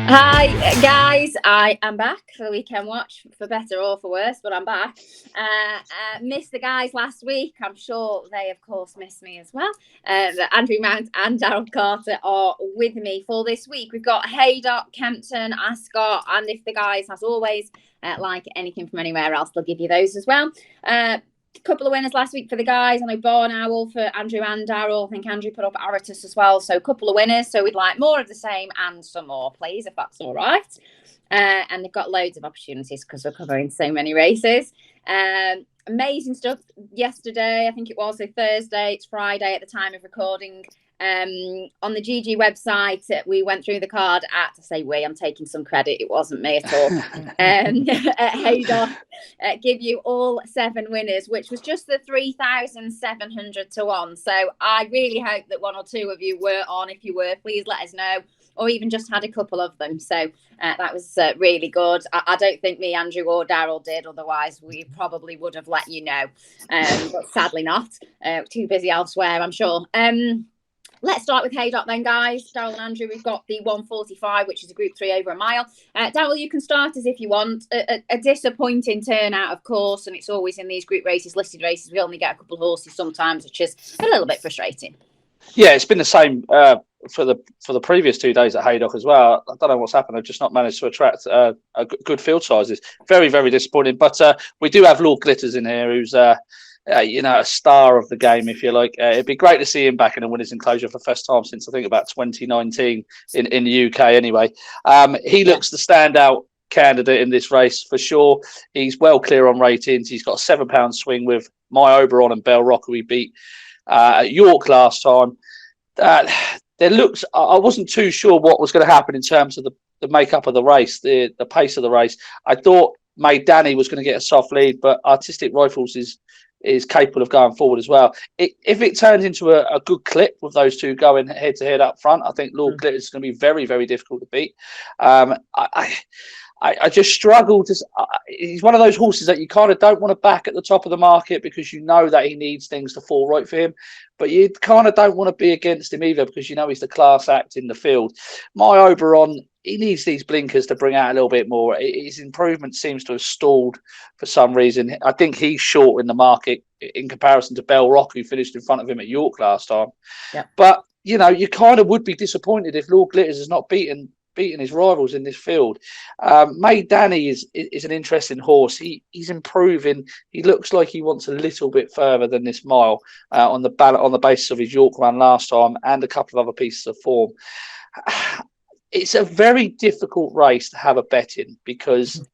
Hi guys, I am back for the weekend watch, for better or for worse, but I'm back. Missed the guys last week. I'm sure they, of course, missed me as well. Andrew Mount and Daryl Carter are with me for this week. We've got Haydock, Kempton, Ascot, and if the guys, as always, like anything from anywhere else, they'll give you those as well. Couple of winners last week for the guys. I know Barn Owl for Andrew and Daryl. I think Andrew put up Aratus as well. So a couple of winners. So we'd like more of the same and some more, please, if that's all right. And they've got loads of opportunities because we're covering so many races. Amazing stuff yesterday. I think it was Thursday. It's Friday at the time of recording. On the GG website, we went through the card at, I say we, I'm taking some credit, it wasn't me at all. At Haydock, give you all 7 winners, which was just the 3,700 to 1. So I really hope that 1 or 2 of you were on. If you were, please let us know, or even just had a couple of them. So that was really good. I don't think me, Andrew, or Daryl did. Otherwise, we probably would have let you know. But sadly not. Too busy elsewhere, I'm sure. Let's start with Haydock then, guys. Daryl and Andrew, we've got the 145, which is a Group 3 over a mile. Daryl, you can start as if you want. A disappointing turnout, of course, and it's always in these group races, listed races. We only get a couple of horses sometimes, which is a little bit frustrating. Yeah, it's been the same for the previous 2 days at Haydock as well. I don't know what's happened. I've just not managed to attract good field sizes. Very, very disappointing. But we do have Lord Glitters in here, who's a star of the game, if you like. It'd be great to see him back in a winners' enclosure for the first time since I think about 2019 in the UK. Anyway, he looks the standout candidate in this race for sure. He's well clear on ratings. He's got a £7 swing with My Oberon and Bell Rock, who he beat at York last time. There looks, I wasn't too sure what was going to happen in terms of the makeup of the race, the pace of the race. I thought May Danny was going to get a soft lead, but Artistic Rifles is capable of going forward as well. If it turns into a good clip with those two going head to head up front, I think Lord Glitter is going to be very, very difficult to beat. I just struggle to. He's one of those horses that you kind of don't want to back at the top of the market because you know that he needs things to fall right for him, but you kind of don't want to be against him either because you know he's the class act in the field. My Oberon, he needs these blinkers to bring out a little bit more. His improvement seems to have stalled for some reason. I think he's short in the market in comparison to Bell Rock, who finished in front of him at York last time. Yeah. But, you know, you kind of would be disappointed if Lord Glitters has not beaten his rivals in this field. May Danny is an interesting horse. He's improving. He looks like he wants a little bit further than this mile on the basis of his York run last time and a couple of other pieces of form. It's a very difficult race to have a bet in because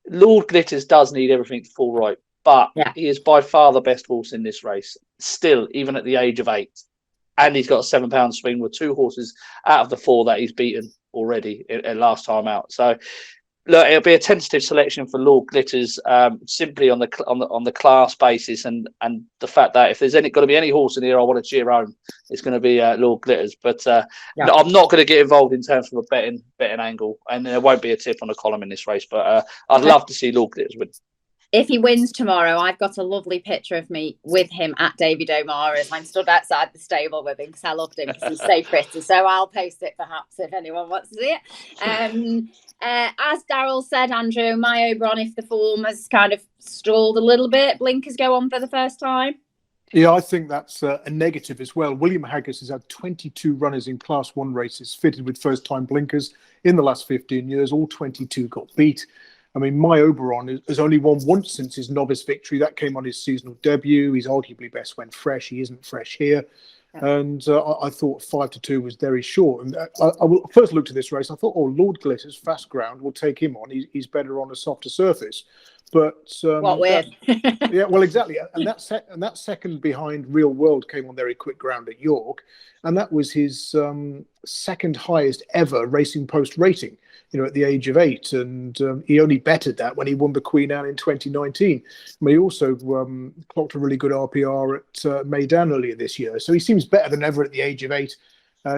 Lord Glitters does need everything to fall right, but he is by far the best horse in this race, still, even at the age of 8. And he's got a £7 swing with 2 horses out of the 4 that he's beaten already last time out. So look, it'll be a tentative selection for Lord Glitters, simply on the class basis and the fact that if there's going to be any horse in here I want to cheer home, it's going to be Lord Glitters. But no, I'm not going to get involved in terms of a betting angle, and there won't be a tip on the column in this race. But I'd love to see Lord Glitters win. If he wins tomorrow, I've got a lovely picture of me with him at David O'Mara's. I'm stood outside the stable with him because I loved him because he's so pretty. So I'll post it perhaps if anyone wants to see it. As Daryl said, Andrew, My Oberon, if the form has kind of stalled a little bit, blinkers go on for the first time. Yeah, I think that's a negative as well. William Haggas has had 22 runners in Class 1 races fitted with first-time blinkers in the last 15 years. All 22 got beat. I mean, My Oberon has only won once since his novice victory. That came on his seasonal debut. He's arguably best when fresh. He isn't fresh here. And I thought 5-2 was very short. And I first looked at this race. I thought, Lord Glitter's fast ground will take him on. He's better on a softer surface. But what weird. Yeah, well, exactly. And that second behind Real World came on very quick ground at York, and that was his second highest ever Racing Post rating. You know, at the age of 8, and he only bettered that when he won the Queen Anne in 2019. But he also clocked a really good RPR at Meydan earlier this year. So he seems better than ever at the age of 8.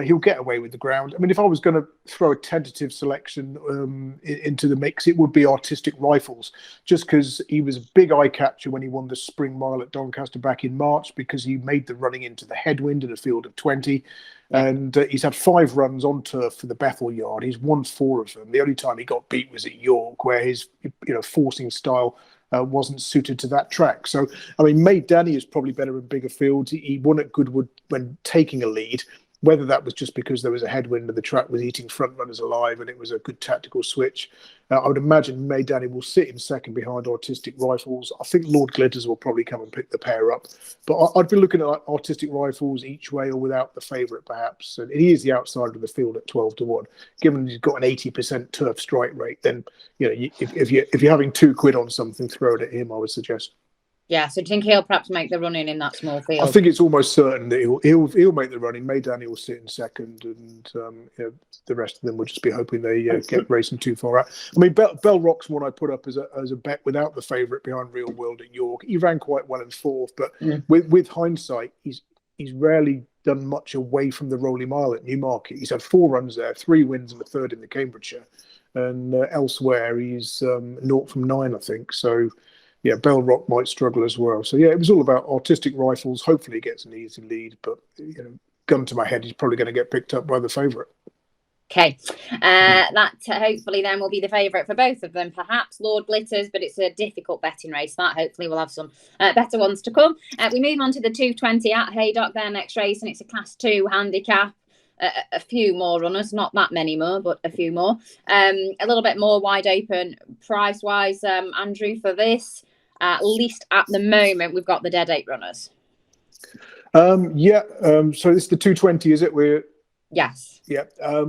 He'll get away with the ground. I mean, if I was going to throw a tentative selection into the mix, it would be Artistic Rifles, just because he was a big eye catcher when he won the Spring Mile at Doncaster back in March, because he made the running into the headwind in a field of 20. And he's had 5 runs on turf for the Bethel Yard. He's won 4 of them. The only time he got beat was at York, where his forcing style wasn't suited to that track. So, I mean, May Danny is probably better in bigger fields. He won at Goodwood when taking a lead. Whether that was just because there was a headwind and the track was eating front runners alive and it was a good tactical switch, I would imagine May Danny will sit in second behind Artistic Rifles. I think Lord Glitters will probably come and pick the pair up. But I'd be looking at Artistic Rifles each way or without the favourite, perhaps. And he is the outsider of the field at 12-1. Given he's got an 80% turf strike rate, then if you're having £2 on something, throw it at him, I would suggest. Yeah, so do you think he'll perhaps make the run-in in that small field? I think it's almost certain that he'll make the run-in. May Danny will sit in second, and the rest of them will just be hoping they get racing too far out. I mean, Bell Rock's one I put up as a bet without the favourite behind Real World at York. He ran quite well in 4th, but with hindsight, he's rarely done much away from the Rolly Mile at Newmarket. He's had 4 runs there, 3 wins and a 3rd in the Cambridgeshire, and elsewhere he's 0 from 9, I think. So. Yeah, Bell Rock might struggle as well. So, yeah, it was all about Artistic Rifles. Hopefully he gets an easy lead, but, gun to my head, he's probably going to get picked up by the favourite. Okay. That hopefully then will be the favourite for both of them, perhaps Lord Glitters, but it's a difficult betting race. That hopefully we'll have some better ones to come. We move on to the 220 at Haydock, their next race, and it's a Class 2 handicap. A few more runners, not that many more, but a few more. A little bit more wide open price-wise, Andrew, for this. At least at the moment, we've got the dead 8 runners. So it's the 220, is it? Yes. Yeah. I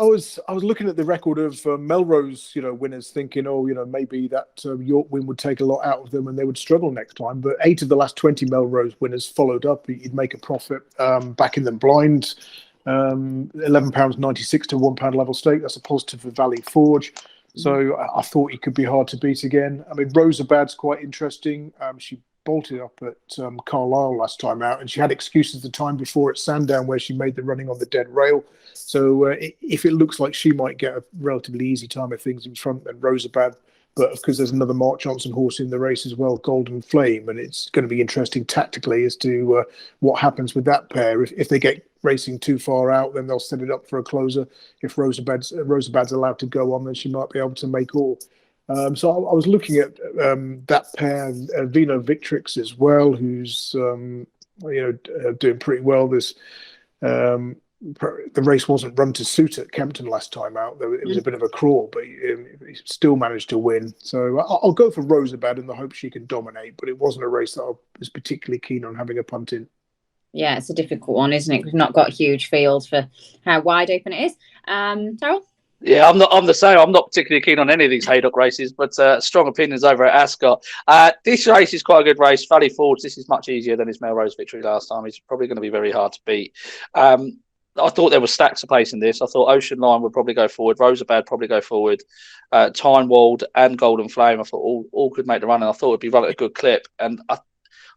was looking at the record of Melrose, winners, thinking, maybe that York win would take a lot out of them and they would struggle next time. But 8 of the last 20 Melrose winners followed up. He'd make a profit backing them blind. £11.96 to £1 level stake. That's a positive for Valley Forge. So I thought he could be hard to beat again. I mean, Roseabad's quite interesting. She bolted up at Carlisle last time out, and she had excuses the time before at Sandown where she made the running on the dead rail. So if it looks like she might get a relatively easy time of things in front, then Roseabad. But because there's another Mark Johnson horse in the race as well, Golden Flame, and it's going to be interesting tactically as to what happens with that pair. If they get racing too far out, then they'll set it up for a closer. If Roseabad's allowed to go on, then she might be able to make all. So I was looking at that pair, Vino Victrix as well, who's doing pretty well. The race wasn't run to suit at Kempton last time out, though it was a bit of a crawl, but he still managed to win. So I'll go for Roseabad in the hope she can dominate, but it wasn't a race that I was particularly keen on having a punt in. Yeah, it's a difficult one, isn't it? We've not got huge fields for how wide open it is. Daryl? Yeah, I'm the same. I'm not particularly keen on any of these Haydock races, but strong opinions over at Ascot. This race is quite a good race. Valley Forge, this is much easier than his Melrose victory last time. It's probably going to be very hard to beat. I thought there were stacks of pace in this. I thought Ocean Line would probably go forward. Roseabad probably go forward. Tynewald and Golden Flame, I thought all could make the run, and I thought it would be run at a good clip. And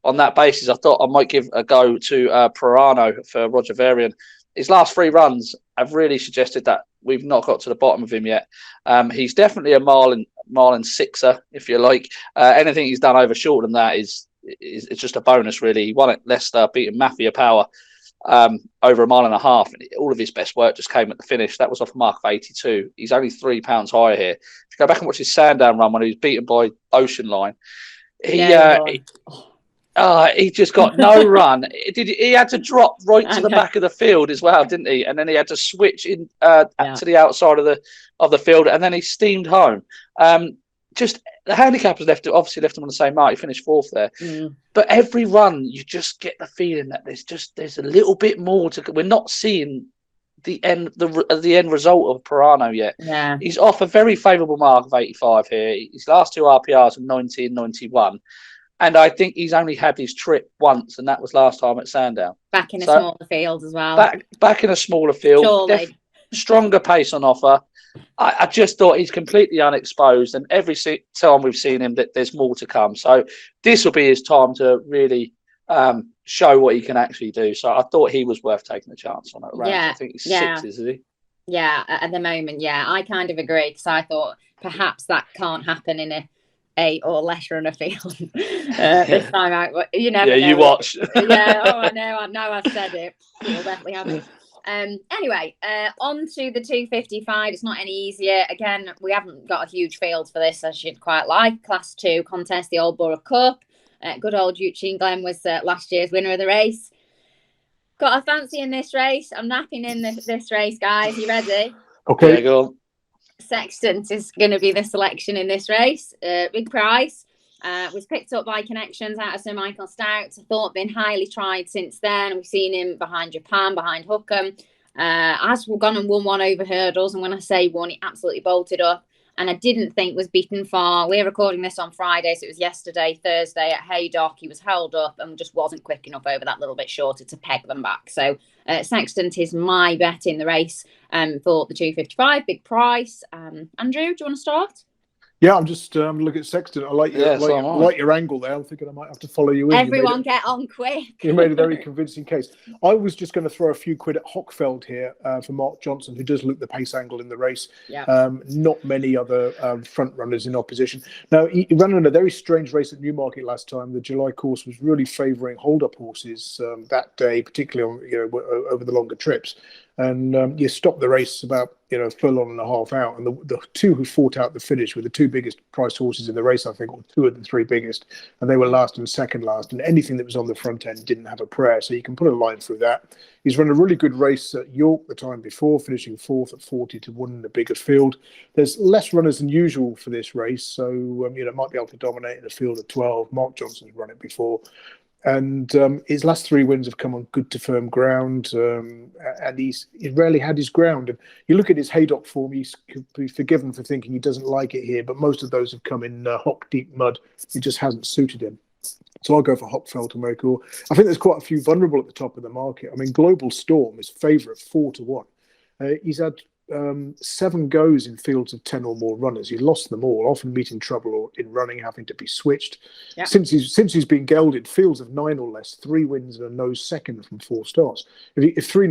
on that basis, I thought I might give a go to Praiano for Roger Varian. His last 3 runs have really suggested that we've not got to the bottom of him yet. He's definitely a mile and sixer, if you like. Anything he's done over shorter than that is just a bonus, really. He won at Leicester, beating Mafia Power over a mile and a half. And all of his best work just came at the finish. That was off a mark of 82. He's only £3 higher here. If you go back and watch his Sandown run when he was beaten by Ocean Line, he just got no run. He had to drop right to the back of the field as well, didn't he? And then he had to switch in to the outside of the field, and then he steamed home. Just the handicappers left him on the same mark. He finished 4th there. But every run, you just get the feeling that there's a little bit more to. We're not seeing the end result of Praiano yet. Yeah, he's off a very favourable mark of 85 here. His last 2 RPRs are 90 and 91. And I think he's only had his trip once, and that was last time at Sandown. Back in a smaller field as well. Back in a smaller field. Stronger pace on offer. I just thought he's completely unexposed, and every time we've seen him, that there's more to come. So this will be his time to really show what he can actually do. So I thought he was worth taking a chance on that round. Yeah, I think he's yeah. 6, isn't he? Yeah, at the moment, yeah, I kind of agree because I thought perhaps that can't happen in a 8 or less runner field this time out. You never know. You watch. Yeah, I know I've said it. You'll definitely have it. Anyway, on to the 255. It's not any easier. Again, we haven't got a huge field for this, as you'd quite like. Class 2 contest, the Old Borough Cup. Good old Eugene Glen was last year's winner of the race. Got a fancy in this race. I'm napping in this race, guys. You ready? Okay. Yeah, go on. Sextant is going to be the selection in this race. Big price. Was picked up by connections out of Sir Michael Stout. I thought been highly tried since then. We've seen him behind Japan, behind Hookham. Has gone and won one over hurdles. And when I say won, he absolutely bolted up. And I didn't think was beaten far. We're recording this on Friday, so it was yesterday, Thursday at Haydock. He was held up and just wasn't quick enough over that little bit shorter to peg them back. So Sextant is my bet in the race for the 255. Big price. Andrew, do you want to start? Yeah, I'm just looking at Sextant. I like your angle there. I'm thinking I might have to follow you in. Everyone get on quick. You made a very convincing case. I was just going to throw a few quid at Hochfeld here for Mark Johnson, who does look the pace angle in the race. Yeah. Not many other front runners in opposition. Now, he ran in a very strange race at Newmarket last time. The July course was really favouring hold-up horses that day, particularly on, over the longer trips. And you stopped the race about a furlong and a half out, and the two who fought out the finish were the two biggest priced horses in the race, I think, or two of the three biggest, and they were last and second last, and anything that was on the front end didn't have a prayer, so you can put a line through that. He's run a really good race at York the time before, finishing 4th at 40-1 in a bigger field. There's less runners than usual for this race, so might be able to dominate in a field of 12. Mark Johnson's run it before. And his last 3 wins have come on good to firm ground, and he's rarely had his ground. And you look at his Haydock form, he could be forgiven for thinking he doesn't like it here, but most of those have come in hock deep mud. It just hasn't suited him. So I'll go for Hochfeld to make all. I think there's quite a few vulnerable at the top of the market. I mean, Global Storm is favourite 4-1. He's had 7 goes in fields of 10 or more runners. He lost them all, often meeting trouble or in running, having to be switched. Yeah. Since he's been gelded, fields of 9 or less, 3 wins and a nose second from 4 starts. If we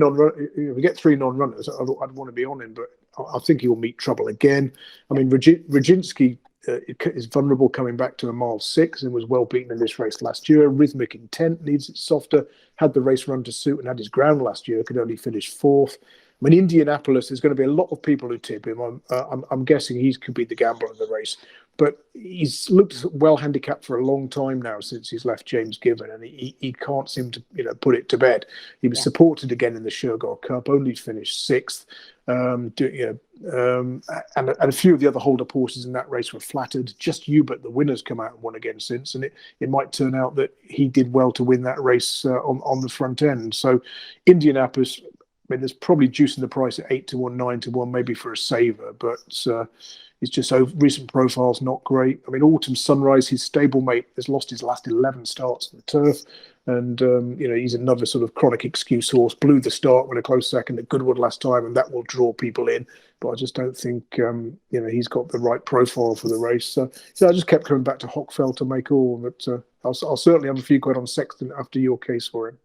get 3 non-runners, I'd want to be on him, but I think he will meet trouble again. I mean, Roginski is vulnerable coming back to a mile 6 and was well beaten in this race last year. Rhythmic Intent needs it softer, had the race run to suit and had his ground last year, could only finish 4th. I mean, Indianapolis, there's going to be a lot of people who tip him. I'm guessing he could be the gambler of the race. But he's looked well handicapped for a long time now since he's left James Gibbon, and he can't seem to put it to bed. He was supported again in the Shergar Cup, only finished 6th. And a few of the other hold-up horses in that race were flattered. Just Hubert, the winner's come out and won again since, and it might turn out that he did well to win that race on the front end. So Indianapolis, I mean, there's probably juice in the price at 8-1, 9-1, maybe for a saver, but it's just recent profile's not great. I mean, Autumn Sunrise, his stablemate, has lost his last 11 starts on the turf, and he's another sort of chronic excuse horse. Blew the start with a close second at Goodwood last time, and that will draw people in. But I just don't think he's got the right profile for the race. So I just kept coming back to Hochfeld to make all. But I'll certainly have a few quid on Sextant after your case for him.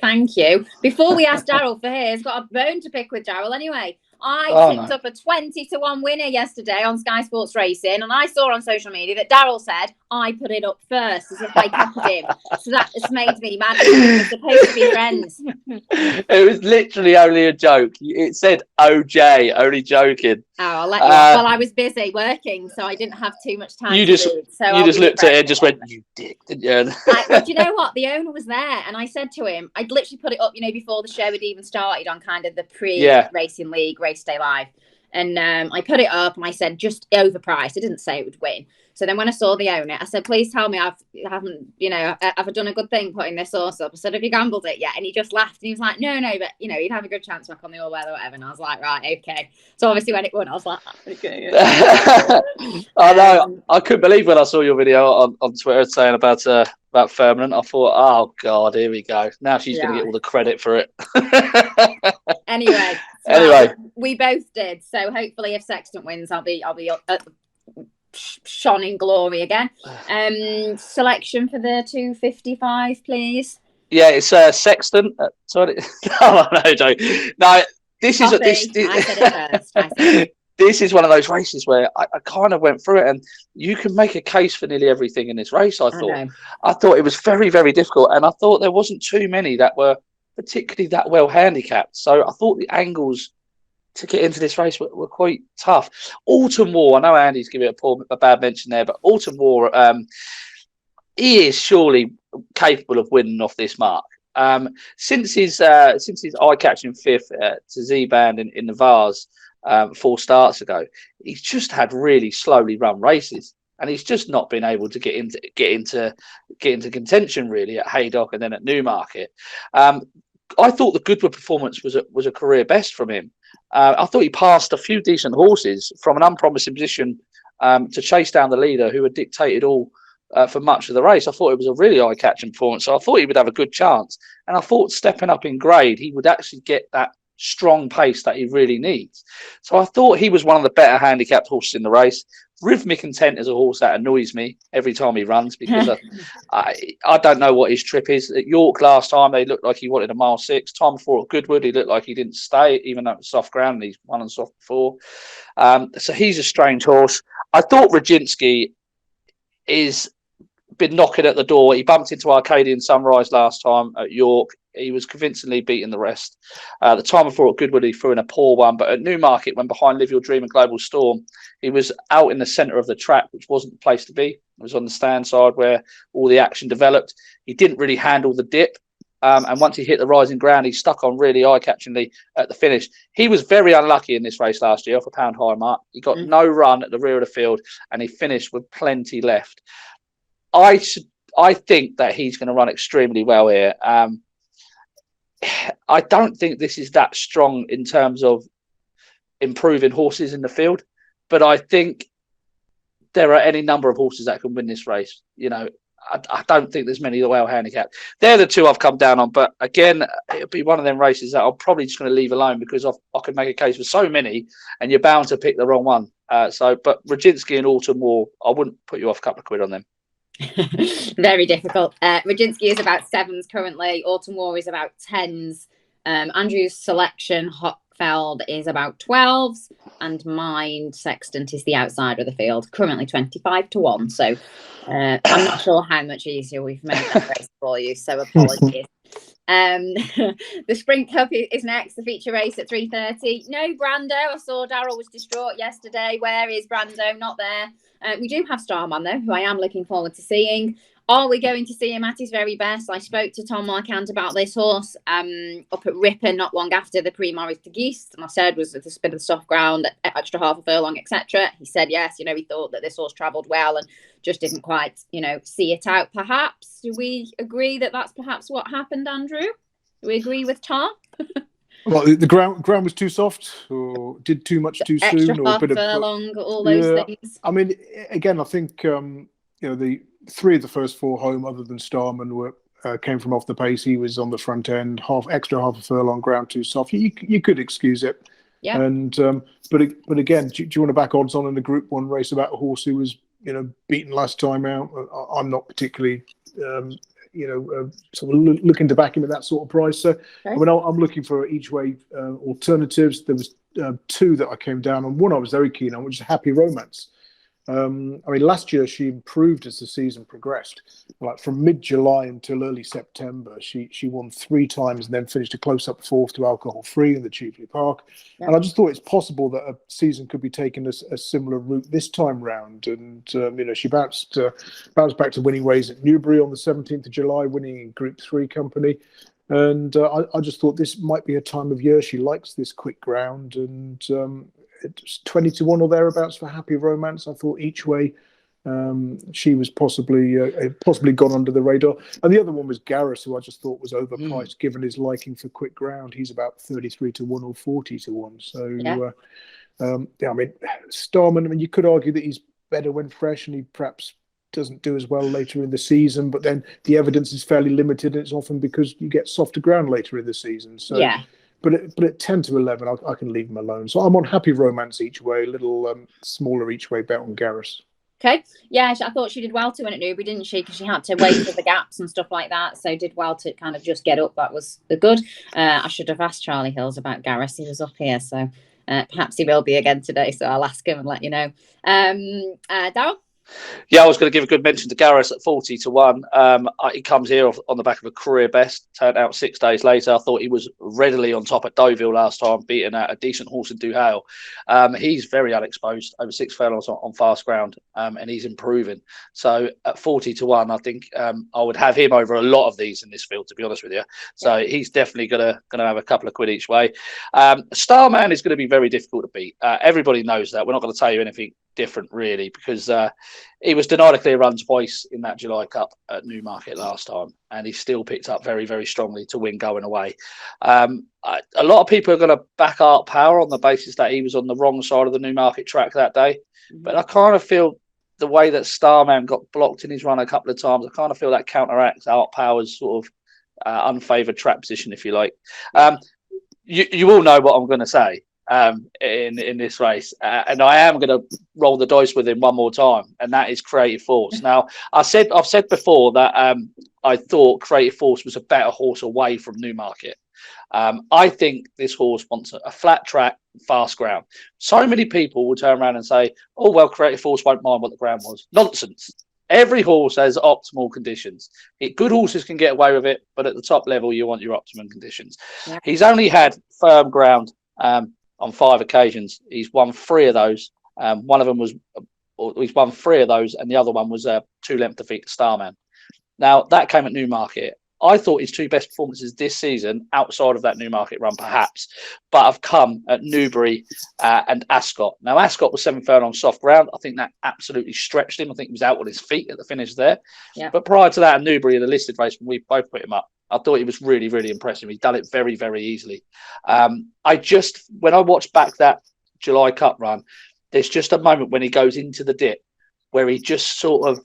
Thank you. Before we ask Daryl for his, got a bone to pick with Daryl anyway. I tipped up a 20-1 winner yesterday on Sky Sports Racing, and I saw on social media that Daryl said I put it up first as if I copied him. So that just made me mad. We're supposed to be friends. It was literally only a joke. It said OJ, only joking. Oh, I'll let you. Well, I was busy working, so I didn't have too much time. You just looked at it and just went, "You dick," didn't you? But you know what? The owner was there, and I said to him, I'd literally put it up, before the show had even started on kind of the pre-racing league race day live, and I put it up and I said just overpriced. I didn't say it would win. So then when I saw the owner, I said, please tell me have I done a good thing putting this horse up? I said, have you gambled it yet? And he just laughed and he was like, no, but you'd have a good chance back on the all-weather or whatever. And I was like, right, okay. So obviously when it won, I was like, okay. I know. I couldn't believe when I saw your video on Twitter saying about Firmament. I thought, oh God, here we go. Now she's going to get all the credit for it. Anyway, we both did. So hopefully if Sextant wins, I'll be shone in glory again. Selection for the 255, please. Yeah, it's Sextant. Sorry, no, Joe. No, this is this. I said it first. I said it. This is one of those races where I kind of went through it, and you can make a case for nearly everything in this race. I thought it was very, very difficult, and I thought there wasn't too many that were particularly that well handicapped. So I thought the angles to get into this race were quite tough. Autumn War, I know Andy's giving it a bad mention there, but Autumn War, he is surely capable of winning off this mark. Since his eye-catching fifth to Z-Band in the Vars 4 starts ago, he's just had really slowly run races, and he's just not been able to get into contention really at Haydock and then at Newmarket. I thought the Goodwood performance was a career best from him. I thought he passed a few decent horses from an unpromising position to chase down the leader, who had dictated all for much of the race. I thought it was a really eye-catching performance, so I thought he would have a good chance. And I thought stepping up in grade, he would actually get that strong pace that he really needs. So I thought he was one of the better handicapped horses in the race. Rhythmic Intent is a horse that annoys me every time he runs, because I don't know what his trip is. At York last time, they looked like he wanted a mile 6. Time before at Goodwood, he looked like he didn't stay, even though it was soft ground, and he's won on soft before. So he's a strange horse. I thought Roginski is been knocking at the door. He bumped into Arcadian Sunrise last time at York. He was convincingly beating the rest. The time before at Goodwood, he threw in a poor one, but at Newmarket, when behind Live Your Dream and Global Storm, he was out in the centre of the track, which wasn't the place to be. It was on the stand side where all the action developed. He didn't really handle the dip, and once he hit the rising ground, he stuck on really eye-catchingly at the finish. He was very unlucky in this race last year off a pound high mark. He got no run at the rear of the field, and he finished with plenty left. I think that he's going to run extremely well here. I don't think this is that strong in terms of improving horses in the field, but I think there are any number of horses that can win this race. You know, I don't think there's many well handicapped. They're the two I've come down on, but again, it'll be one of them races that I'm probably just going to leave alone, because I could make a case for so many, and you're bound to pick the wrong one. But Roginski and Autumn War, I wouldn't put you off a couple of quid on them. Very difficult. Roginski is about 7s currently. Autumn War is about 10s. Andrew's Selection, Hochfeld, is about 12s, and mine, Sextant, is the outsider of the field, currently 25-1. So I'm not sure how much easier we've made that race for you, so apologies. The Sprint Cup is next, the feature race at 3:30. No Brando. I saw Daryl was distraught yesterday. Where is Brando? Not there. We do have Starman, though, who I am looking forward to seeing. Are we going to see him at his very best? I spoke to Tom Marquand about this horse up at Ripon not long after the Prix Maurice de Guise, and I said, was it a bit of soft ground, extra half a furlong, etc. He said yes. You know, he thought that this horse travelled well and just didn't quite, see it out. Perhaps, do we agree that that's perhaps what happened, Andrew? Do we agree with Tom? Well, the ground was too soft, or did too much too soon, or a bit of furlong, all those things. I mean, again, I think the 3 of the first 4 home, other than Starman, came from off the pace. He was on the front end, extra half a furlong, ground too soft. You could excuse it. Yeah. And but again, do you want to back odds on in a Group 1 race about a horse who was beaten last time out? I'm not particularly sort of looking to back him at that sort of price. So I mean, I'm looking for each way alternatives. There was 2 that I came down on. One I was very keen on, which is Happy Romance. I mean, last year she improved as the season progressed. Like from mid-July until early September, she won 3 times and then finished a close-up 4th to Alcohol Free in the Cheveley Park. Yeah. And I just thought it's possible that a season could be taken a similar route this time round. And she bounced back to winning ways at Newbury on the 17th of July, winning in Group 3 company. And I just thought this might be a time of year. She likes this quick ground, and it's 20-1 or thereabouts for Happy Romance. I thought each way she was possibly gone under the radar. And the other one was Garrus, who I just thought was overpriced given his liking for quick ground. He's about 33-1 or 40-1. So I mean, Starman, I mean, you could argue that he's better when fresh, and he perhaps doesn't do as well later in the season, but then the evidence is fairly limited, and it's often because you get softer ground later in the season. So yeah. But at 10-11, I can leave him alone. So I'm on Happy Romance each way, a little smaller each way bet on Garrus. Okay. Yeah, I thought she did well to win at Newbury, didn't she? Because she had to wait for the gaps and stuff like that. So did well to kind of just get up. That was good. I should have asked Charlie Hills about Garrus. He was up here. So perhaps he will be again today. So I'll ask him and let you know. Daryl? Yeah, I was going to give a good mention to Garrus at 40 to 1. He comes here on the back of a career best. Turned out 6 days later. I thought he was readily on top at Deauville last time, beating a decent horse in Duhale. He's very unexposed, over 6 furlongs on fast ground, and he's improving. So at 40 to 1, I think I would have him over a lot of these in this field, to be honest with you. So he's definitely going to have a couple of quid each way. Starman is going to be very difficult to beat. Everybody knows that. We're not going to tell you anything different really, because he was denied a clear run twice in that July Cup at Newmarket last time, and he still picked up very, very strongly to win going away. A lot of people are going to back Art Power on the basis that he was on the wrong side of the Newmarket track that day, but I kind of feel the way that Starman got blocked in his run a couple of times, I kind of feel that counteracts Art Power's sort of unfavoured track position, if you like. You all know what I'm going to say in this race, and I am going to roll the dice with him one more time, and that is Creative Force. Now, I've said before that I thought Creative Force was a better horse away from Newmarket. I think this horse wants a flat track, fast ground. So many people will turn around and say, "Oh well, Creative Force won't mind what the ground was." Nonsense. Every horse has optimal conditions. Good horses can get away with it, but at the top level, you want your optimum conditions. Yeah. He's only had firm ground on 5 occasions. He's won 3 of those. One of them was, he's won 3 of those, and the other one was a 2-length defeat to Starman. Now, that came at Newmarket. I thought his 2 best performances this season, outside of that Newmarket run perhaps, but have come at Newbury and Ascot. Now, Ascot was 7 furlongs soft ground. I think that absolutely stretched him. I think he was out on his feet at the finish there. Yeah. But prior to that, at Newbury in the listed race, when we both put him up, I thought he was really, really impressive. He's done it very, very easily. When I watched back that July Cup run, there's just a moment when he goes into the dip where he just sort of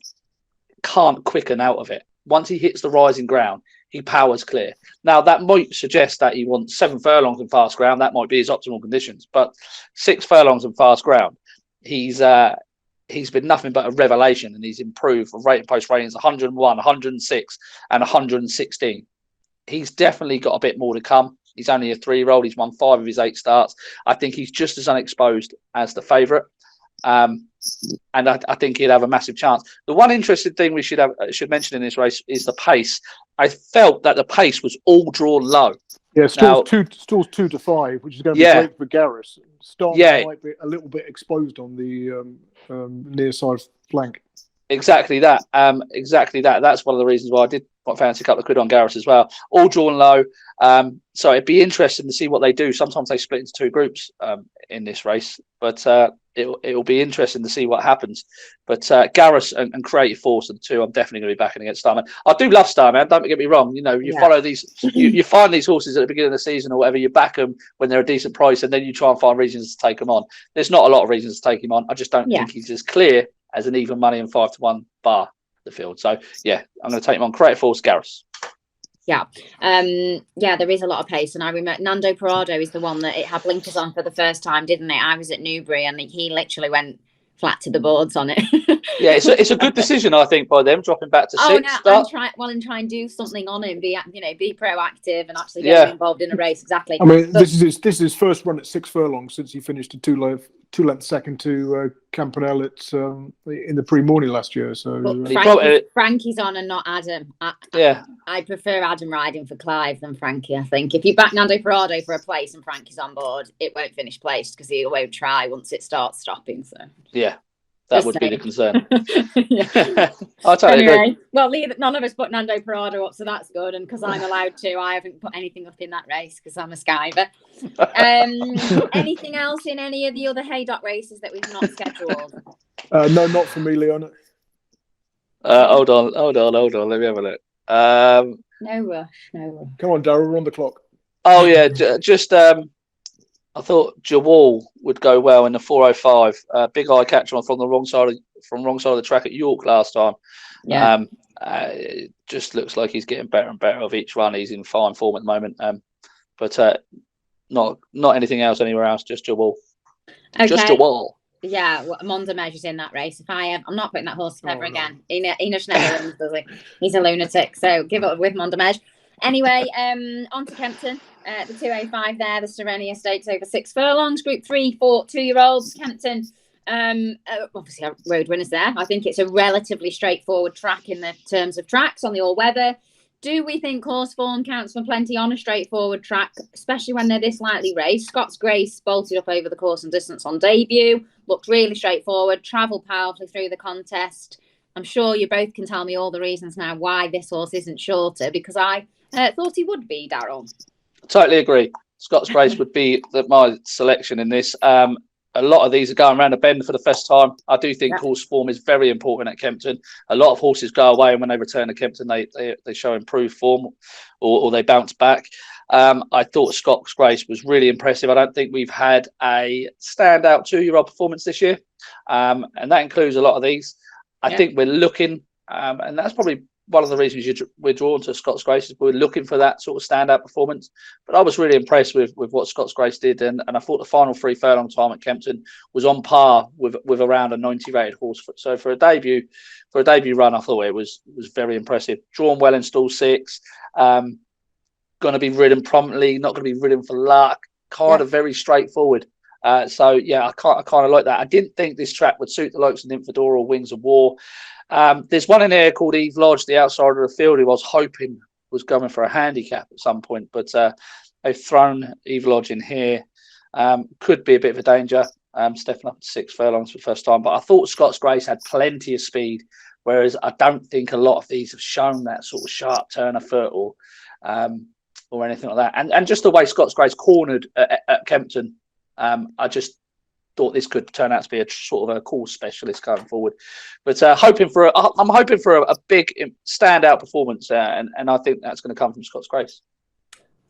can't quicken out of it. Once he hits the rising ground, he powers clear. Now, that might suggest that he wants 7 furlongs in fast ground. That might be his optimal conditions. But 6 furlongs in fast ground, he's been nothing but a revelation, and he's improved. Rating post ratings 101, 106, and 116. He's definitely got a bit more to come. He's only a 3-year-old. He's won 5 of his 8 starts. I think he's just as unexposed as the favourite. And I think he'd have a massive chance. The one interesting thing we should mention in this race is the pace. I felt that the pace was all drawn low. Yeah, stalls 2 to 5, which is going to be great for Garrus. Starman might be a little bit exposed on the near side flank. Exactly that. That's one of the reasons why I did quite fancy a couple of quid on Garrus as well. All drawn low. So it'd be interesting to see what they do. Sometimes they split into 2 groups in this race, but it'll be interesting to see what happens. But Garrus and Creative Force are the 2 I'm definitely going to be backing against Starman. I do love Starman. Don't get me wrong. You know, you follow these, you find these horses at the beginning of the season or whatever. You back them when they're a decent price, and then you try and find reasons to take them on. There's not a lot of reasons to take him on. I just don't think he's as clear as an even money and 5 to 1 bar the field. So yeah, I'm going to take him on. Creative Force, Garrus. Yeah, there is a lot of pace, and I remember Nando Parado is the one that it had blinkers on for the first time, didn't it? I was at Newbury, and he literally went flat to the boards on it. Yeah, it's a good decision, I think, by them dropping back to 6. No, and try and do something on him, be proactive and actually get him involved in a race. Exactly. I mean, this is his first run at 6 furlongs since he finished a 2-length second to Campanelle in the pre-morning last year. So Frankie's on and not Adam. I prefer Adam riding for Clive than Frankie. I think if you back Nando Parado for a place and Frankie's on board, it won't finish placed because he won't try once it starts stopping. So yeah. That would be the concern. I totally agree. Well, none of us put Nando Parado up, so that's good. And because I'm allowed to, I haven't put anything up in that race because I'm a skiver. Anything else in any of the other Haydock races that we've not scheduled? No, not for me, Leonna. Hold on. Let me have a look. No rush. Come on, Daryl, we're on the clock. Oh yeah, just I thought Jawwaal would go well in the 4:05. Big eye catcher from the wrong side of the track at York last time. Yeah. It just looks like he's getting better and better of each run. He's in fine form at the moment. But not anything else anywhere else. Just Jawwaal. Okay. Just Jawwaal. Yeah, Monda measures in that race. I'm not putting that horse ever again. Enosh never wins, does he? He's a lunatic. So give up with Monda Mej. Anyway, on to Kempton. The 205 there, the Serenia Stakes over 6 furlongs. Group 3 for 2-year-olds. Kempton, obviously road winners there. I think it's a relatively straightforward track in the terms of tracks on the all-weather. Do we think horse form counts for plenty on a straightforward track, especially when they're this lightly raced? Scott's Grace bolted up over the course and distance on debut. Looked really straightforward, travelled powerfully through the contest. I'm sure you both can tell me all the reasons now why this horse isn't shorter, because I thought he would be, Daryl. Totally agree. Scott's Grace would be my selection in this. A lot of these are going around a bend for the first time. I do think horse form is very important at Kempton. A lot of horses go away, and when they return to Kempton, they show improved form or they bounce back. I thought Scott's Grace was really impressive. I don't think we've had a standout 2-year-old performance this year, and that includes a lot of these. I think we're looking, and that's probably one of the reasons we're drawn to Scott's Grace, is we're looking for that sort of standout performance. But I was really impressed with what Scott's Grace did, and I thought the final 3 furlong time at Kempton was on par with around a 90 rated horse. So for a debut run, I thought it was very impressive. Drawn well in stall 6, going to be ridden promptly, not going to be ridden for luck. Kind of very straightforward. So yeah, I kind of like that. I didn't think this track would suit the likes of Nymphadora or Wings of War. There's one in there called Eve Lodge, the outsider of the field, who I was hoping was going for a handicap at some point, but they've thrown Eve Lodge in here. Could be a bit of a danger, stepping up to 6 furlongs for the first time. But I thought Scott's Grace had plenty of speed, whereas I don't think a lot of these have shown that sort of sharp turn of foot or anything like that. And just the way Scott's Grace cornered at Kempton, I just thought this could turn out to be a sort of a course specialist going forward. But I'm hoping for a big standout performance, and I think that's going to come from Scott's Grace.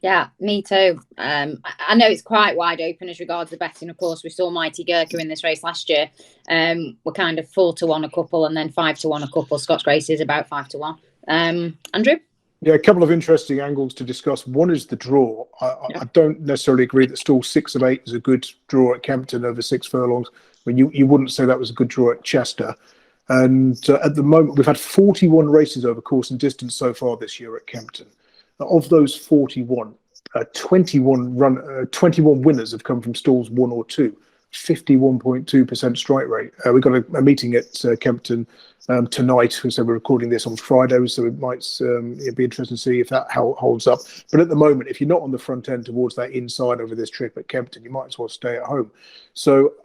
Yeah, me too. I know it's quite wide open as regards the betting. Of course, we saw Mighty Gurkha in this race last year. We're kind of 4-1 a couple, and then 5-1 a couple. Scott's Grace is about 5-1. Andrew? Yeah, a couple of interesting angles to discuss. One is the draw. I don't necessarily agree that stall 6 of 8 is a good draw at Kempton over 6 furlongs. I mean, you wouldn't say that was a good draw at Chester. And at the moment, we've had 41 races over course and distance so far this year at Kempton. Of those 41, 21 winners have come from stalls 1 or 2. 51.2% strike rate. We've got a meeting at Kempton tonight, so we're recording this on Friday, so it might be interesting to see if that holds up. But at the moment, if you're not on the front end towards that inside over this trip at Kempton, you might as well stay at home. So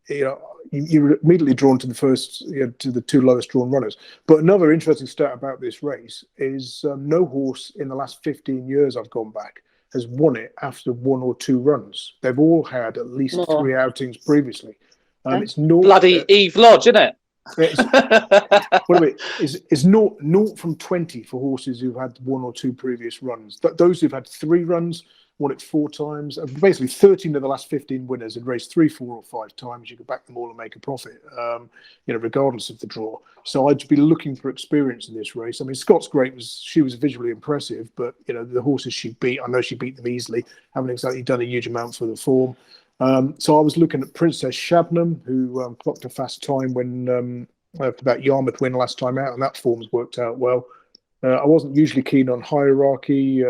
you're immediately drawn to the 2 lowest drawn runners. But another interesting stat about this race is no horse in the last 15 years I've gone back has won it after 1 or 2 runs. They've all had at least 3 outings previously. It's bloody Eve Lodge, isn't it? It's 0 from 20 for horses who've had 1 or 2 previous runs. Those who've had 3 runs won it 4 times. Basically, 13 of the last 15 winners had raced 3, 4, or 5 times. You could back them all and make a profit, regardless of the draw. So I'd be looking for experience in this race. I mean, Scott's Great was visually impressive, but the horses she beat, I know she beat them easily. Haven't exactly done a huge amount for the form. So I was looking at Princess Shabnam, who clocked a fast time when for that Yarmouth win last time out, and that form's worked out well. I wasn't usually keen on Hierarchy.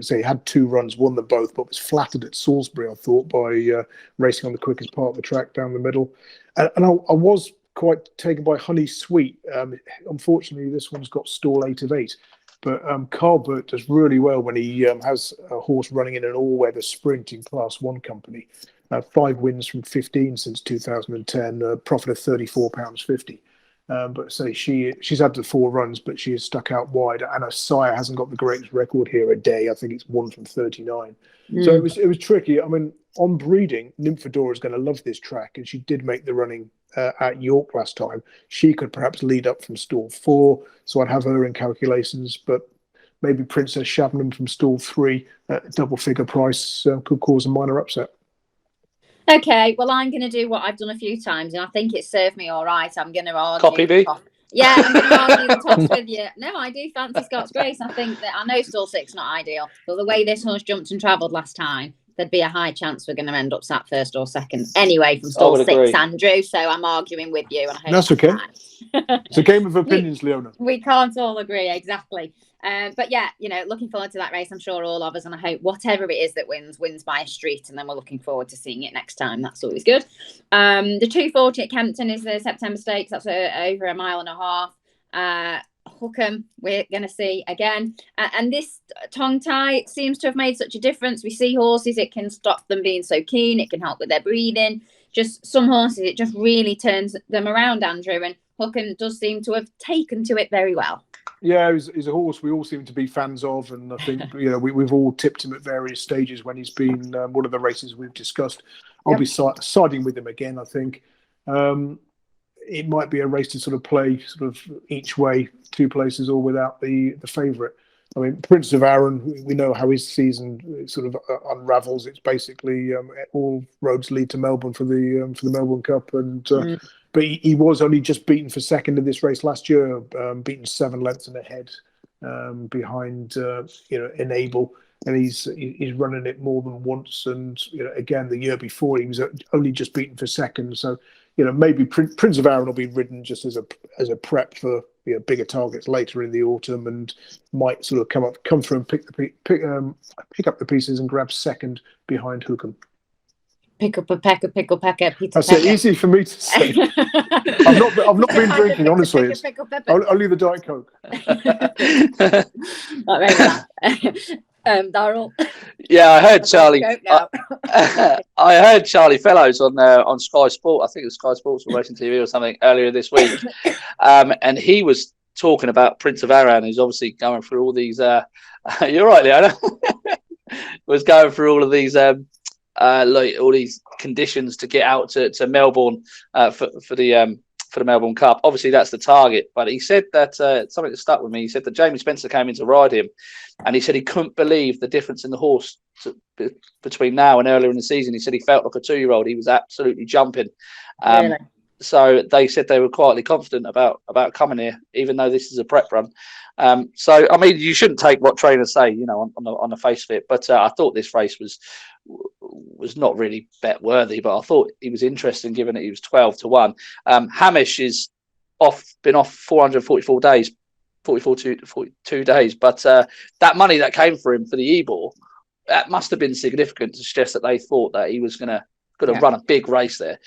Say had 2 runs, won them both, but was flattered at Salisbury, I thought, by racing on the quickest part of the track down the middle. And I was quite taken by Honey Sweet. Unfortunately, this one's got stall 8 of 8. But Carl Burt does really well when he has a horse running in an all-weather sprint in Class 1 company. 5 wins from 15 since 2010, profit of £34.50. But say she's had the 4 runs, but she is stuck out wide, and her sire hasn't got the greatest record here a day. I think it's 1 from 39. So it was tricky. I mean, on breeding, Nymphadora is going to love this track, and she did make the running at York last time. She could perhaps lead up from stall 4, so I'd have her in calculations. But maybe Princess Shabnam from stall 3 at double figure price could cause a minor upset. Okay, well, I'm going to do what I've done a few times, and I think it served me all right. I'm going to argue. Copy me. Yeah, I'm going to argue the toss with you. No, I do fancy Scott's Grace. I think that I know stall 6 not ideal, but the way this horse jumped and travelled last time, there'd be a high chance we're going to end up sat first or second anyway from I stall would 6, agree. Andrew. So I'm arguing with you. And I hope That's okay. right. It's a game of opinions, Leonna. We can't all agree, exactly. But yeah, looking forward to that race. I'm sure all of us, and I hope whatever it is that wins by a street, and then we're looking forward to seeing it next time. That's always good. The 240 at Kempton is the September Stakes. That's over 1.5 miles. Hookham, we're going to see again. And this tongue tie seems to have made such a difference. We see horses, it can stop them being so keen. It can help with their breathing. Just some horses, it just really turns them around, Andrew. And Hookham does seem to have taken to it very well. Yeah, he's a horse we all seem to be fans of, and I think we've all tipped him at various stages when he's been one of the races we've discussed. I'll be siding with him again. I think it might be a race to sort of play sort of each way, 2 places, or without the favourite. I mean, Prince of Arran, we know how his season sort of unravels. It's basically all roads lead to Melbourne for the Melbourne Cup, and but he was only just beaten for second in this race last year, beaten 7 lengths and ahead behind Enable, and he's running it more than once. And again, the year before he was only just beaten for second. So maybe Prince of Arran will be ridden just as a prep for bigger targets later in the autumn, and might sort of come through and pick up the pieces and grab second behind Hookham. Pick up a pecker, pickle pecker, Peter That's Pecker. easy for me to say. I've not been drinking, honestly. Only the Diet Coke. Not very bad. Daryl. Yeah, I heard Charlie. I heard Charlie Fellows on Sky Sport. I think it was Sky Sports or Racing TV or something earlier this week, and he was talking about Prince of Arran, who's obviously going through all these. You're right, Leonna. Was going through all of these. Like all these conditions to get out to Melbourne for the Melbourne Cup. Obviously, that's the target. But he said that something that stuck with me. He said that Jamie Spencer came in to ride him, and he said he couldn't believe the difference in the horse between now and earlier in the season. He said he felt like a 2-year-old. He was absolutely jumping. Really? So they said they were quietly confident about coming here, even though this is a prep run. So I mean, you shouldn't take what trainers say, on the face of it. But I thought this race was not really bet worthy, but I thought he was interesting given that he was 12-1. Hamish is been off 444 days, 42 days. But that money that came for him for the Ebor, that must have been significant to suggest that they thought that he was going to run a big race there.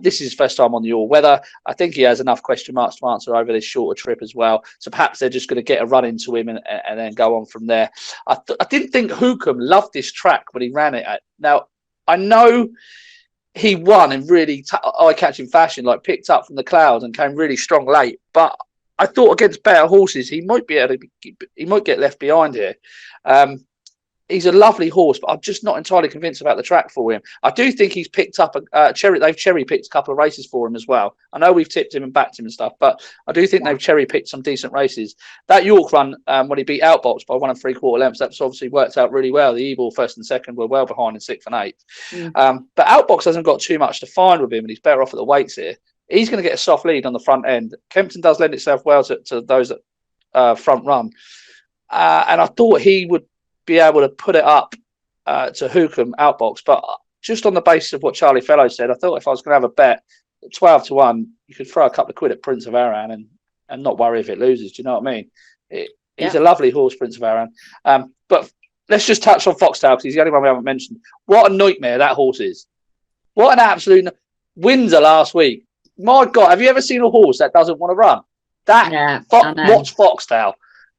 This is his first time on the all-weather. I think he has enough question marks to answer over this shorter trip as well. So perhaps they're just going to get a run into him and then go on from there. I didn't think Hookham loved this track when he ran it. Now, I know he won in really eye-catching fashion, like picked up from the clouds and came really strong late. But I thought against better horses, he might get left behind here. He's a lovely horse, but I'm just not entirely convinced about the track for him. I do think he's picked up they've cherry-picked a couple of races for him as well. I know we've tipped him and backed him and stuff, but I do think they've cherry-picked some decent races. That York run, when he beat Outbox by 1 3/4 lengths, that's obviously worked out really well. The Ebor first and second were well behind in 6th and 8th. But Outbox hasn't got too much to find with him, and he's better off at the weights here. He's going to get a soft lead on the front end. Kempton does lend itself well to those that front run. And I thought he would be able to put it up to Hookham Outbox, but just on the basis of what Charlie Fellows said, I thought if I was going to have a bet, 12-1, you could throw a couple of quid at Prince of Arran and not worry if it loses. Do you know what I mean? He's a lovely horse, Prince of Arran. But let's just touch on Foxtail because he's the only one we haven't mentioned. What a nightmare that horse is! What an absolute Windsor last week. My God, have you ever seen a horse that doesn't want to run? Watch Foxtail.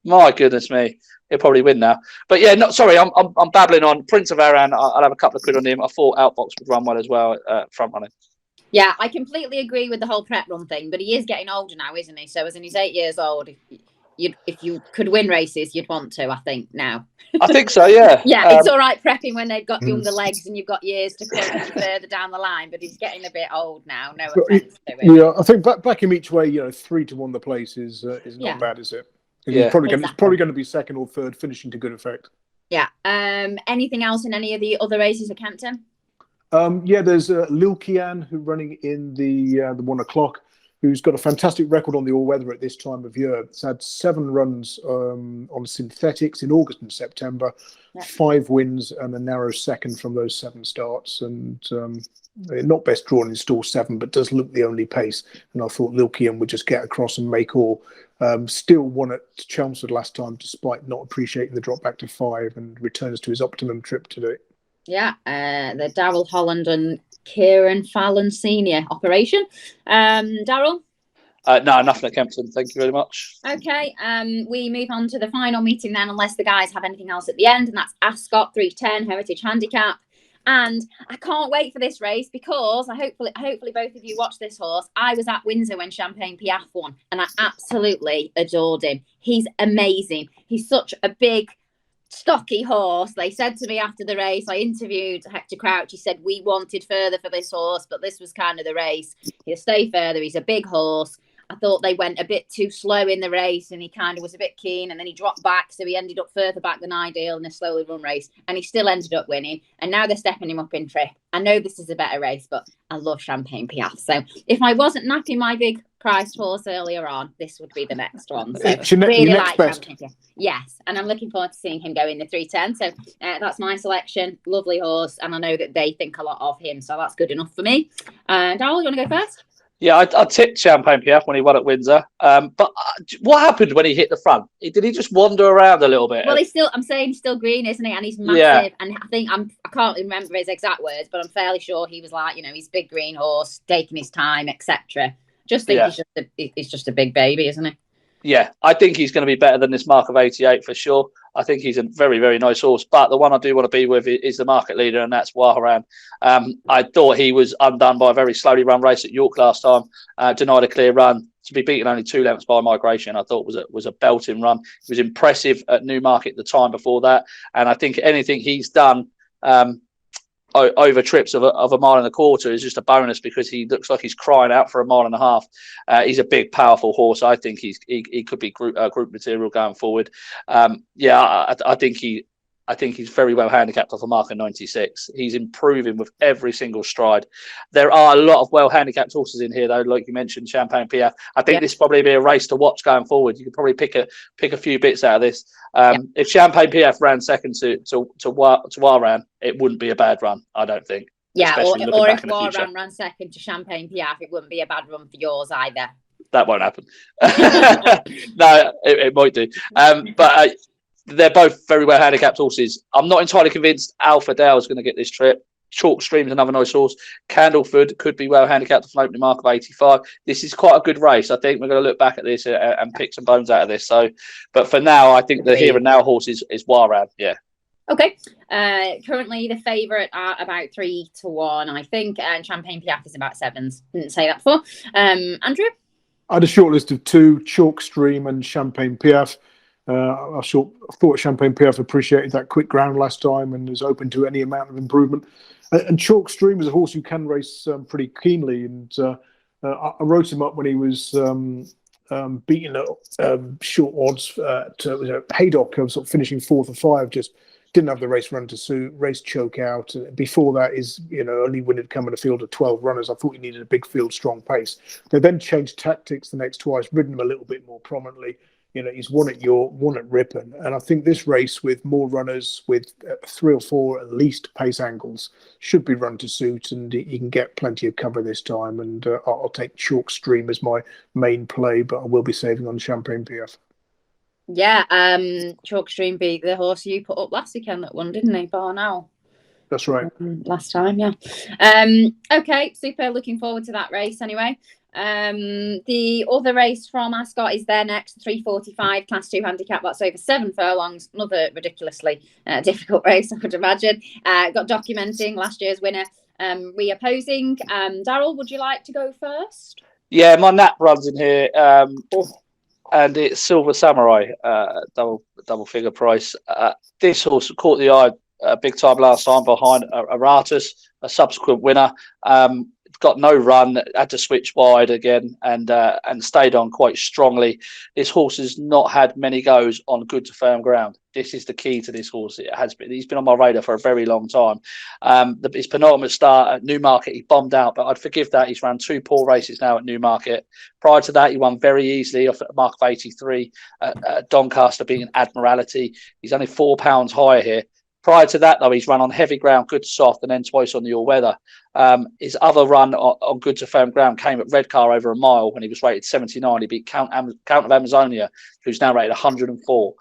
My goodness me. He'll probably win now. But yeah, I'm babbling on. Prince of Arran, I'll have a couple of quid on him. I thought Outbox would run well as well, front running. Yeah, I completely agree with the whole prep run thing, but he is getting older now, isn't he? So as in he's 8 years old, if you could win races, you'd want to, I think, now. I think so, yeah. Yeah, it's all right prepping when they've got younger legs and you've got years to come further down the line, but he's getting a bit old now, no offence to him. Yeah, I think back him each way, 3-1 the place is not bad, is it? Yeah, he's probably going to be second or third, finishing to good effect. Yeah. Anything else in any of the other races at Kempton? Yeah, there's Lilkian who running in the 1 o'clock. who's got a fantastic record on the all-weather at this time of year. It's had 7 runs on synthetics in August and September, 5 wins and a narrow second from those 7 starts. And not best drawn in stall 7, but does look the only pace. And I thought Lilkian would just get across and make all. Still won at Chelmsford last time, despite not appreciating the drop back to 5, and returns to his optimum trip today. Yeah, the Daryl Holland and Kieran Fallon Senior operation. Daryl? No, nothing at Kempton. Thank you very much. Okay, we move on to the final meeting then, unless the guys have anything else at the end, and that's Ascot 310 Heritage Handicap. And I can't wait for this race because hopefully both of you watched this horse. I was at Windsor when Champagne Piaff won, and I absolutely adored him. He's amazing. He's such a big, stocky horse. They said to me after the race, I interviewed Hector Crouch. He said we wanted further for this horse, but this was kind of the race. He'll stay further. He's a big horse. I thought they went a bit too slow in the race, and he kind of was a bit keen, and then he dropped back, so he ended up further back than ideal in a slowly run race, and he still ended up winning. And now they're stepping him up in trip. I know this is a better race, but I love Champagne Piaff. So if I wasn't napping my big priced horse earlier on, this would be the next one. So really like Champagne Piaff. Yes, and I'm looking forward to seeing him go in the 310. So that's my selection. Lovely horse, and I know that they think a lot of him, so that's good enough for me. Darryl, you want to go first? Yeah, I tipped Champagne Piaff when he won at Windsor. But what happened when he hit the front? Did he just wander around a little bit? Well, he's still green, isn't he? And he's massive. Yeah. And I can't remember his exact words, but I'm fairly sure he was like, he's big green horse, taking his time, etc. Just think he's just a big baby, isn't he? Yeah, I think he's going to be better than this mark of 88 for sure. I think he's a very, very nice horse. But the one I do want to be with is the market leader, and that's Wahraan. I thought he was undone by a very slowly run race at York last time. Denied a clear run. To be beaten only 2 lengths by Migration, I thought was a belting run. He was impressive at Newmarket the time before that. And I think anything he's done over trips of a mile and a quarter is just a bonus, because he looks like he's crying out for a mile and a half. He's a big, powerful horse. I think he could be group material going forward. I think he's very well handicapped off a mark of 96. He's improving with every single stride. There are a lot of well handicapped horses in here, though, like you mentioned, Champagne Piaff. I think this will probably be a race to watch going forward. You could probably pick a few bits out of this. If Champagne Piaff ran second to Wahraan, it wouldn't be a bad run, I don't think. Yeah, or if Wahraan ran second to Champagne Piaff, it wouldn't be a bad run for yours either. That won't happen. No, it might do. But they're both very well handicapped horses. I'm not entirely convinced Alpha Dale is going to get this trip. Chalk Stream's another nice horse. Candleford could be well handicapped for an opening mark of 85. This is quite a good race. I think we're going to look back at this and pick some bones out of this. So, but for now, I think the here and now horse is Wahraan. Yeah. Okay. Currently, the favourite are about 3-1, I think, and Champagne Piaff is about 7s. Didn't say that before. Andrew? I had a short list of 2, Chalk Stream and Champagne Piaff. I thought Champagne Piaff appreciated that quick ground last time and is open to any amount of improvement. And Chalk Stream is a horse who can race pretty keenly. And I wrote him up when he was beaten at short odds to Haydock, sort of finishing 4th or 5, just didn't have the race run to suit, race choke out. Before that is, only when it come in a field of 12 runners. I thought he needed a big field, strong pace. They then changed tactics the next twice, ridden him a little bit more prominently. He's won at York, won at Ripon. And I think this race with more runners, with 3 or 4 at least pace angles, should be run to suit, and he can get plenty of cover this time. And I'll take Chalk Stream as my main play, but I will be saving on Champagne Piaff. Yeah, Chalk Stream beat the horse you put up last weekend that won, didn't he, Barnow? That's right. Last time, yeah. Okay, super. Looking forward to that race anyway. The other race from Ascot is there next, 3:45 Class 2 handicap. That's over 7 furlongs. Another ridiculously difficult race, I could imagine. Got documenting last year's winner reopposing. Daryl, would you like to go first? Yeah, my nap runs in here. And it's Silver Samurai, double figure price. This horse caught the eye big time last time behind Aratus, a subsequent winner. got no run, had to switch wide again, and stayed on quite strongly. This horse has not had many goes on good to firm ground. This is the key to this horse. It has been. He's been on my radar for a very long time. His penultimate start at Newmarket, he bombed out, but I'd forgive that. He's run 2 poor races now at Newmarket. Prior to that, he won very easily off a mark of 83 at Doncaster, being Admiralty. He's only £4 higher here. Prior to that, though, he's run on heavy ground, good to soft, and then twice on the all-weather. His other run on good to firm ground came at Redcar over a mile when he was rated 79. He beat Count of Amazonia, who's now rated 104.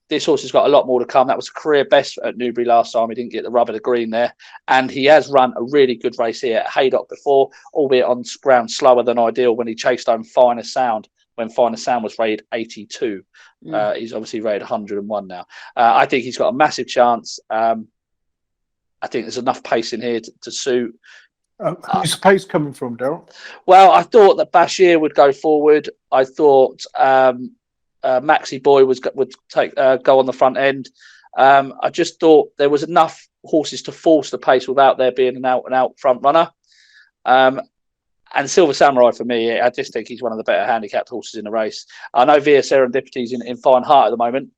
This horse has got a lot more to come. That was a career best at Newbury last time. He didn't get the rub of the green there. And he has run a really good race here at Haydock before, albeit on ground slower than ideal when he chased home Finer Sound, when Finer Sound was rated 82. He's obviously rated 101 now. I think he's got a massive chance. I think there's enough pace in here to suit. Who's the pace coming from, Daryl? Well, I thought that Bashir would go forward. I thought Maxi Boy would go on the front end. I just thought there was enough horses to force the pace without there being an out-and-out front runner. And Silver Samurai, for me, I just think he's one of the better handicapped horses in the race. I know Via Serendipity's in fine heart at the moment,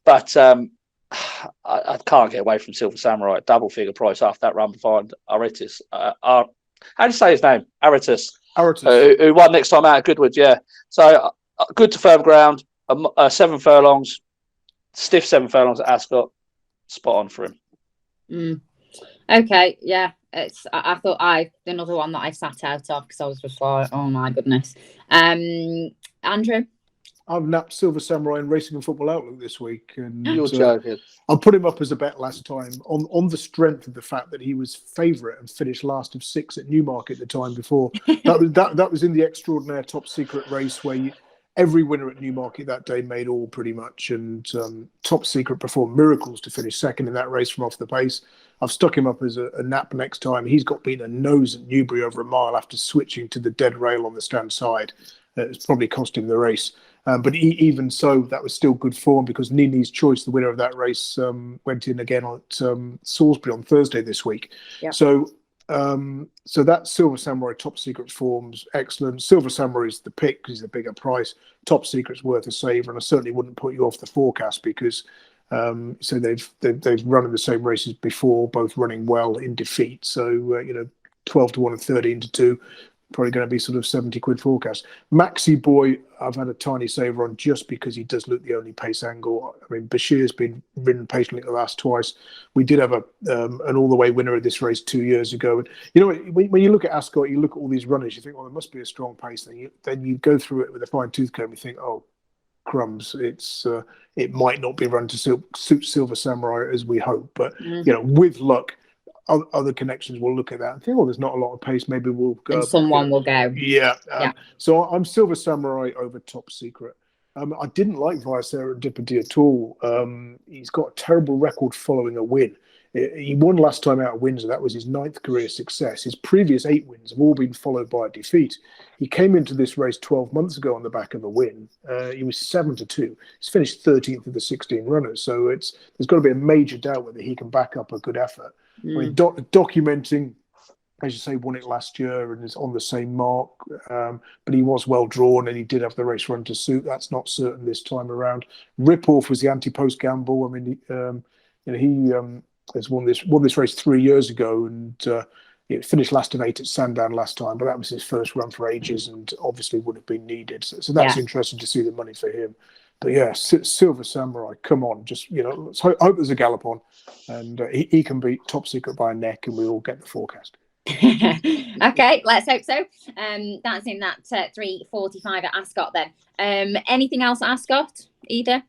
but I can't get away from Silver Samurai. Double figure price after that run behind Aritis. How do you say his name? Aritis. Who won next time out at Goodwood, yeah. So good to firm ground, 7 furlongs, stiff 7 furlongs at Ascot. Spot on for him. Okay, yeah. I thought another one that I sat out of because I was just like, oh my goodness. Andrew? I've napped Silver Samurai in Racing and Football Outlook this week. And you're joking. I put him up as a bet last time on the strength of the fact that he was favourite and finished last of 6 at Newmarket the time before. That was in the extraordinaire top secret race where every winner at Newmarket that day made all pretty much, and Top Secret performed miracles to finish second in that race from off the pace. I've stuck him up as a nap next time. He's got beaten a nose at Newbury over a mile after switching to the dead rail on the stand side. It's probably cost him the race. But even so, that was still good form because Nini's Choice, the winner of that race, went in again at Salisbury on Thursday this week. Yeah. So that Silver Samurai Top Secret form's excellent. Silver Samurai is the pick because he's a bigger price. Top Secret's worth a saver, and I certainly wouldn't put you off the forecast because they've run in the same races before, both running well in defeat. So 12 to 1 and 13 to 2. Probably going to be sort of 70 quid forecast. Maxi Boy, I've had a tiny saver on just because he does look the only pace angle. I mean, Bashir's been ridden patiently the last twice. We did have an all-the-way winner of this race 2 years ago. And, when you look at Ascot, you look at all these runners, you think, well, there must be a strong pace. Then you go through it with a fine-tooth comb, you think, oh, crumbs, it might not be run to suit Silver Samurai as we hope. But, with luck, other connections will look at that and think, there's not a lot of pace. Maybe we'll go. And someone will go. Yeah. So I'm Silver Samurai over Top Secret. I didn't like Via Serendipity at all. He's got a terrible record following a win. He won last time out at Windsor. That was his 9th career success. His previous 8 wins have all been followed by a defeat. He came into this race 12 months ago on the back of a win. He was 7 to 2. He's finished 13th of the 16 runners. So there's got to be a major doubt whether he can back up a good effort. I mean, documenting, as you say, won it last year and is on the same mark. But he was well drawn and he did have the race run to suit. That's not certain this time around. Ripoff was the anti-post gamble. I mean, he has won this race 3 years ago and it finished last of 8 at Sandown last time. But that was his first run for ages and obviously would have been needed. So that's interesting to see the money for him. But yeah, Silver Samurai, come on, just let's hope there's a gallop on, and he can beat Top Secret by a neck, and we all get the forecast. Okay, let's hope so. That's in that 3:45 at Ascot then. Anything else at Ascot? Either?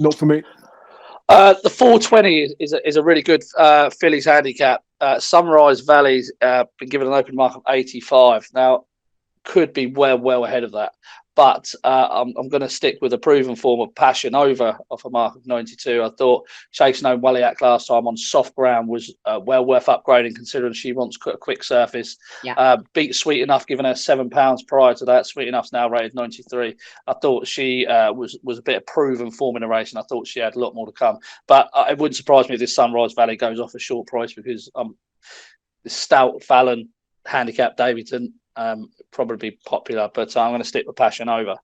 Not for me. The 420 is a really good fillies handicap. Sunrise Valley's been given an open mark of 85. Now, could be well ahead of that. But I'm going to stick with a proven form of Passionova off a mark of 92. I thought chasing home Waliak last time on soft ground was well worth upgrading, considering she wants a quick surface. Yeah. Beat Sweet Enough, giving her £7 prior to that. Sweet Enough's now rated 93. I thought she was a bit of proven form in the race, and I thought she had a lot more to come. But it wouldn't surprise me if this Sunrise Valley goes off a short price because this stout Fallon handicap Davidson, probably popular, but I'm going to stick with Passionova.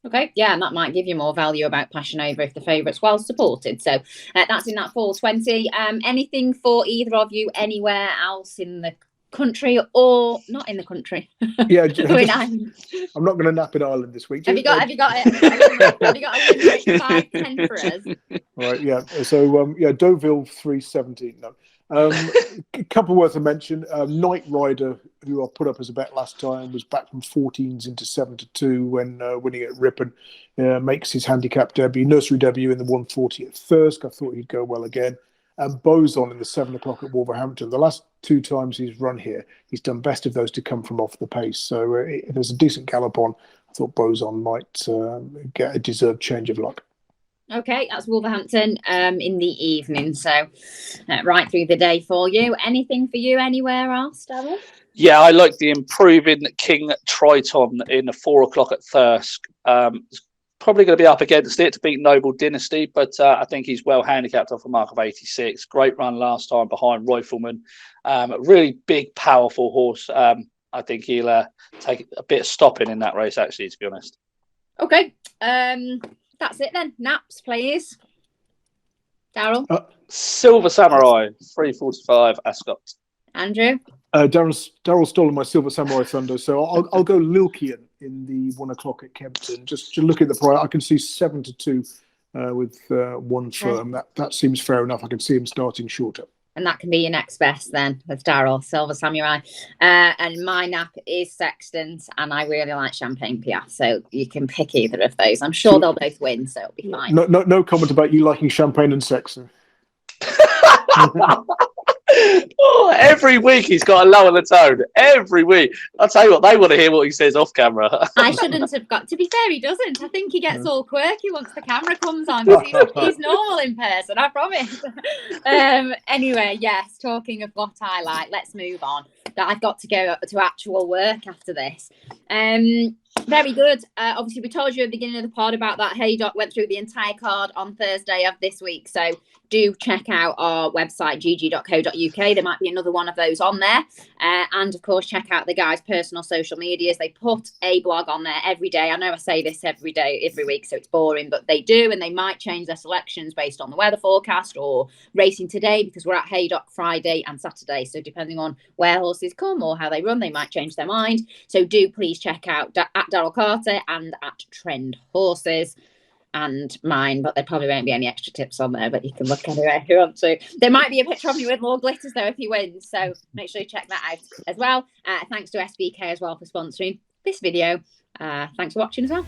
Okay, yeah, and that might give you more value about Passionova if the favourite's well supported. So that's in that 420. Anything for either of you anywhere else in the country or not in the country? Yeah, I'm not going to nap in Ireland this week. Have you got a limerick 5-10 for us? Right, yeah. So Deauville 317. No. A couple worth of mention. Knight Rider, who I put up as a bet last time, was back from 14s into 7-2 when winning at Ripon. Makes his handicap debut, nursery debut in the 140 at Thirsk. I thought he'd go well again. And Boson in the 7 o'clock at Wolverhampton. The last 2 times he's run here, he's done best of those to come from off the pace. So if there's a decent gallop on, I thought Boson might get a deserved change of luck. Okay, that's Wolverhampton in the evening. So right through the day for you. Anything for you anywhere else, Daryl? Yeah, I like the improving King Triton in the 4 o'clock at Thirsk. It's probably going to be up against it to beat Noble Dynasty, but I think he's well handicapped off a mark of 86. Great run last time behind Rifleman. Really big, powerful horse. I think he'll take a bit of stopping in that race, actually, to be honest. Okay. That's it then. Naps, please. Daryl? Silver Samurai, 3:45, Ascot. Andrew? Daryl stolen my Silver Samurai thunder, so I'll go Lilkian in the 1 o'clock at Kempton. Just to look at the price, I can see 7-2 with one firm. That seems fair enough. I can see him starting shorter. And that can be your next best then with Daryl, Silver Samurai. And my nap is Sextant, and I really like Champagne Piaff, so you can pick either of those. I'm sure they'll both win, so it'll be fine. No comment about you liking Champagne and Sextant. Every week he's got to lower the tone. Every week. I'll tell you what, they want to hear what he says off camera. I shouldn't have got. To be fair, he doesn't. I think he gets all quirky once the camera comes on. He's normal in person, I promise. Anyway, yes, talking of what I like, let's move on. I've got to go to actual work after this. Very good. Obviously, we told you at the beginning of the pod about that. Haydock went through the entire card on Thursday of this week. So do check out our website, GG.CO.UK. There might be another one of those on there. And of course, check out the guys' personal social medias. They put a blog on there every day. I know I say this every day, every week, so it's boring, but they do. And they might change their selections based on the weather forecast or racing today, because we're at Haydock Friday and Saturday. So depending on where horses come or how they run, they might change their mind. So do please check out at Daryl Carter and at Trend Horses and mine, but there probably won't be any extra tips on there, but you can look anywhere if you want to. There might be a picture of you with more glitters though if he wins, so make sure you check that out as well. Thanks to SBK as well for sponsoring this video. Thanks for watching as well.